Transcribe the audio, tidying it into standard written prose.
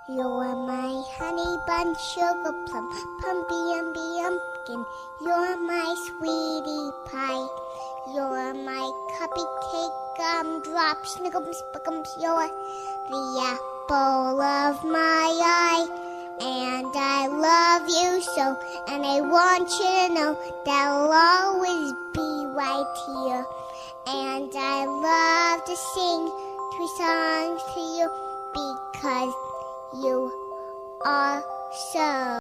You're my honey bun, sugar plum, pumpy umby umpkin. You're my sweetie pie. You're my cupcake, gumdrop, snickums, spickums. You're the apple of my eye. And I love you so, and I want you to know that I'll always be right here. And I love to sing 3 songs to you because you are so